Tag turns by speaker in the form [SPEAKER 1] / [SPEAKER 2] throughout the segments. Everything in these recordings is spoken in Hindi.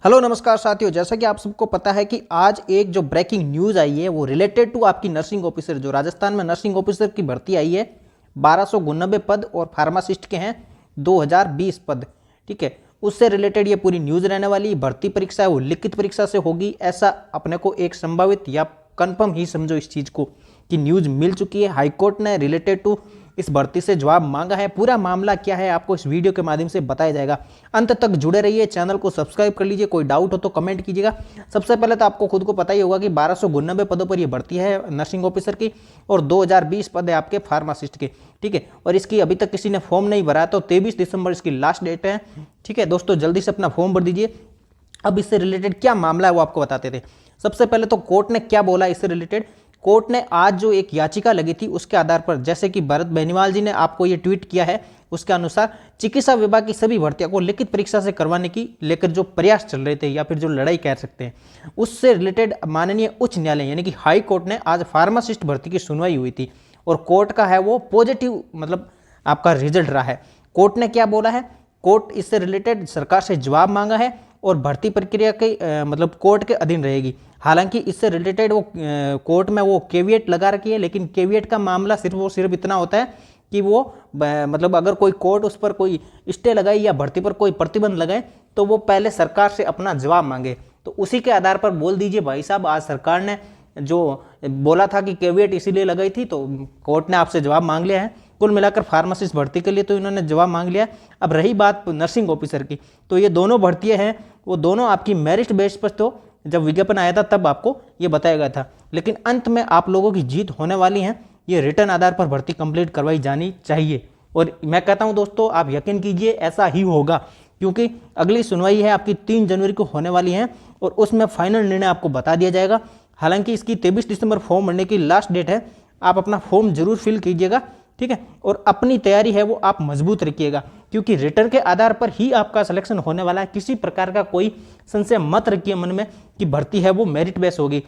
[SPEAKER 1] हेलो नमस्कार साथियों, जैसा कि आप सबको पता है कि आज एक जो ब्रेकिंग न्यूज़ आई है वो रिलेटेड टू आपकी नर्सिंग ऑफिसर, जो राजस्थान में नर्सिंग ऑफिसर की भर्ती आई है 1299 पद और फार्मासिस्ट के हैं 2020 पद। ठीक है, उससे रिलेटेड ये पूरी न्यूज़ रहने वाली। भर्ती परीक्षा है वो लिखित परीक्षा से होगी, ऐसा अपने को एक संभावित या कन्फर्म ही समझो इस चीज़ को कि न्यूज़ मिल चुकी है। हाईकोर्ट ने रिलेटेड टू इस भर्ती से जवाब मांगा है। पूरा मामला क्या है आपको इस वीडियो के माध्यम से बताया जाएगा। अंत तक जुड़े रहिए, चैनल को सब्सक्राइब कर लीजिए। कोई डाउट हो तो कमेंट कीजिएगा। सबसे पहले तो आपको खुद को पता ही होगा कि 1299 पदों पर यह भर्ती है नर्सिंग ऑफिसर की और 2020 पद है आपके फार्मासिस्ट के। ठीक है, और इसकी अभी तक किसी ने फॉर्म नहीं भरा तो 23 दिसंबर इसकी लास्ट डेट है। ठीक है दोस्तों, जल्दी से अपना फॉर्म भर दीजिए। अब इससे रिलेटेड क्या मामला है वो आपको बताते थे। सबसे पहले तो कोर्ट ने क्या बोला इससे रिलेटेड। कोर्ट ने आज जो एक याचिका लगी थी उसके आधार पर, जैसे कि भरत बेनीवाल जी ने आपको ये ट्वीट किया है, उसके अनुसार चिकित्सा विभाग की सभी भर्तियों को लिखित परीक्षा से करवाने की लेकर जो प्रयास चल रहे थे या फिर जो लड़ाई कह सकते हैं, उससे रिलेटेड माननीय उच्च न्यायालय यानी कि हाई कोर्ट ने आज फार्मासिस्ट भर्ती की सुनवाई हुई थी और कोर्ट का है वो पॉजिटिव मतलब आपका रिजल्ट रहा है। कोर्ट ने क्या बोला है, कोर्ट इससे रिलेटेड सरकार से जवाब मांगा है और भर्ती प्रक्रिया के मतलब कोर्ट के अधीन रहेगी। हालांकि इससे रिलेटेड वो कोर्ट में वो केविएट लगा रखी है, लेकिन केविएट का मामला सिर्फ इतना होता है कि वो मतलब अगर कोई कोर्ट उस पर कोई स्टे लगाए या भर्ती पर कोई प्रतिबंध लगाए तो वो पहले सरकार से अपना जवाब मांगे। तो उसी के आधार पर बोल दीजिए भाई साहब, आज सरकार ने जो बोला था कि केविएट इसीलिए लगाई थी तो कोर्ट ने आपसे जवाब मांग लिया है। कुल मिलाकर फार्मासिस्ट भर्ती के लिए तो इन्होंने जवाब मांग लिया। अब रही बात नर्सिंग ऑफिसर की, तो ये दोनों भर्तियां हैं वो दोनों आपकी मेरिट बेस पर, तो जब विज्ञापन आया था तब आपको ये बताया गया था, लेकिन अंत में आप लोगों की जीत होने वाली है। ये रिटर्न आधार पर भर्ती कंप्लीट करवाई जानी चाहिए और मैं कहता हूं दोस्तों आप यकीन कीजिए ऐसा ही होगा, क्योंकि अगली सुनवाई है आपकी 3 जनवरी को होने वाली है और उसमें फाइनल निर्णय आपको बता दिया जाएगा। हालांकि इसकी 23 दिसंबर फॉर्म भरने की लास्ट डेट है। आप अपना फॉर्म जरूर फिल कीजिएगा, ठीक है, और अपनी तैयारी है वो आप मजबूत रखिएगा, क्योंकि रिटर्न के आधार पर ही आपका सिलेक्शन होने वाला है। किसी प्रकार का कोई संशय मत रखिए मन में कि भर्ती है वो मेरिट बेस होगी।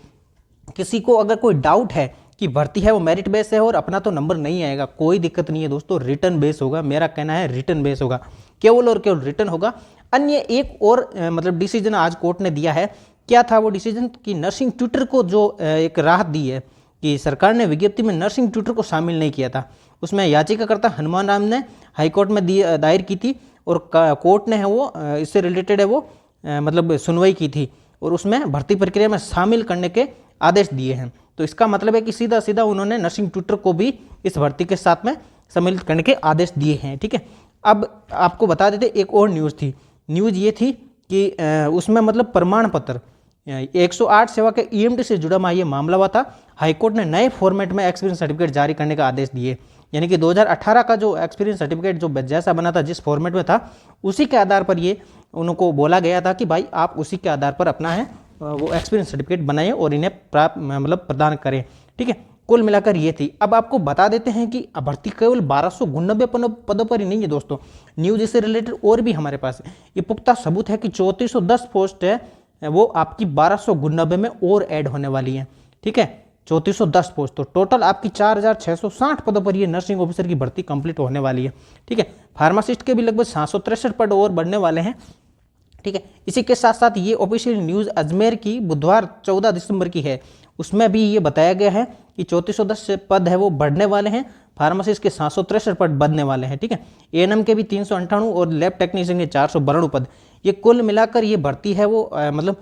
[SPEAKER 1] किसी को अगर कोई डाउट है कि भर्ती है वो मेरिट बेस है और अपना तो नंबर नहीं आएगा, कोई दिक्कत नहीं है दोस्तों, रिटर्न बेस होगा। मेरा कहना है रिटर्न बेस होगा, केवल और केवल रिटर्न होगा। अन्य एक और मतलब डिसीजन आज कोर्ट ने दिया है। क्या था वो डिसीजन कि नर्सिंग ट्यूटर को जो एक राहत दी है कि सरकार ने विज्ञप्ति में नर्सिंग ट्यूटर को शामिल नहीं किया था। उसमें याचिकाकर्ता हनुमान राम ने हाईकोर्ट में दायर की थी और कोर्ट ने है वो इससे रिलेटेड है वो मतलब सुनवाई की थी और उसमें भर्ती प्रक्रिया में शामिल करने के आदेश दिए हैं। तो इसका मतलब है कि सीधा सीधा उन्होंने नर्सिंग ट्यूटर को भी इस भर्ती के साथ में सम्मिलित करने के आदेश दिए हैं। ठीक है, अब आपको बता देते एक और न्यूज़ थी। न्यूज़ ये थी कि उसमें मतलब प्रमाण पत्र 108 सेवा के ईएमटी से जुड़ा ये मामला हुआ था। हाईकोर्ट ने नए फॉर्मेट में एक्सपीरियंस सर्टिफिकेट जारी करने का आदेश दिए, यानी कि 2018 का जो एक्सपीरियंस सर्टिफिकेट जो जैसा बना था जिस फॉर्मेट में था उसी के आधार पर ये उनको बोला गया था कि भाई आप उसी के आधार पर अपना है वो एक्सपीरियंस सर्टिफिकेट बनाएं और इन्हें प्राप्त मतलब प्रदान करें। ठीक है, कुल मिलाकर ये थी। अब आपको बता देते हैं कि भर्ती केवल 1299 पदों पर ही नहीं है दोस्तों, न्यूज इससे रिलेटेड और भी हमारे पास है। ये पुख्ता सबूत है कि 3410 पोस्ट है वो आपकी 1299 में और ऐड होने वाली है। ठीक है, 3410 पोस्ट, तो टोटल आपकी 4660 पदों पर ये नर्सिंग ऑफिसर की भर्ती कंप्लीट होने वाली है। ठीक है, फार्मासिस्ट के भी लगभग 763 पद और बढ़ने वाले हैं। ठीक है, इसी के साथ साथ ये ऑफिशियल न्यूज़ अजमेर की बुधवार 14 दिसंबर की है, उसमें भी ये बताया गया है कि 3410 पद है वो बढ़ने वाले हैं, फार्मासिस्ट के 763 पद बढ़ने वाले हैं। ठीक है, एएनएम के भी 398 और लैब टेक्नीशियन के 492 पद। ये कुल मिलाकर ये भर्ती है वो मतलब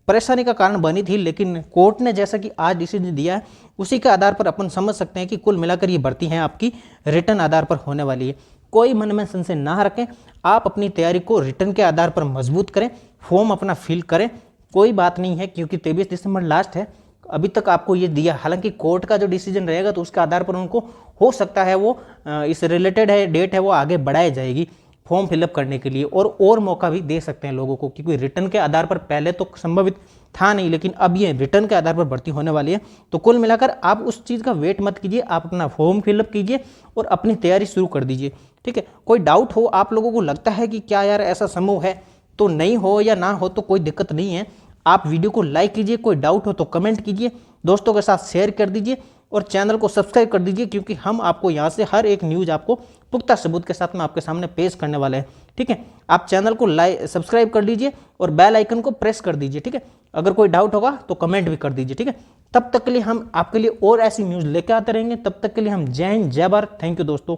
[SPEAKER 1] परेशानी का कारण बनी थी, लेकिन कोर्ट ने जैसा कि आज डिसीजन दिया है उसी के आधार पर अपन समझ सकते हैं कि कुल मिलाकर ये भर्ती है आपकी रिटर्न आधार पर होने वाली है। कोई मन में संशय ना रखें, आप अपनी तैयारी को रिटर्न के आधार पर मजबूत करें, फॉर्म अपना फिल करें। कोई बात नहीं है, क्योंकि 23 दिसंबर लास्ट है, अभी तक आपको ये दिया। हालांकि कोर्ट का जो डिसीजन रहेगा तो उसके आधार पर उनको हो सकता है वो इस रिलेटेड है डेट है वो आगे बढ़ाई जाएगी फॉर्म फिलअप करने के लिए, और मौका भी दे सकते हैं लोगों को, क्योंकि रिटर्न के आधार पर पहले तो संभवित था नहीं, लेकिन अब ये रिटर्न के आधार पर भर्ती होने वाली है। तो कुल मिलाकर आप उस चीज़ का वेट मत कीजिए, आप अपना फॉर्म फिलअप कीजिए और अपनी तैयारी शुरू कर दीजिए। ठीक है, कोई डाउट हो, आप लोगों को लगता है कि क्या यार ऐसा समूह है, तो नहीं हो या ना हो तो कोई दिक्कत नहीं है। आप वीडियो को लाइक कीजिए, कोई डाउट हो तो कमेंट कीजिए, दोस्तों के साथ शेयर कर दीजिए और चैनल को सब्सक्राइब कर दीजिए, क्योंकि हम आपको यहाँ से हर एक न्यूज़ आपको पुख्ता सबूत के साथ में आपके सामने पेश करने वाले हैं। ठीक है, आप चैनल को सब्सक्राइब कर दीजिए और बेल आइकन को प्रेस कर दीजिए। ठीक है, अगर कोई डाउट होगा तो कमेंट भी कर दीजिए। ठीक है, तब तक के लिए हम आपके लिए और ऐसी न्यूज़ लेकर आते रहेंगे। तब तक के लिए हम जय हिंद, जय भारत। थैंक यू दोस्तों।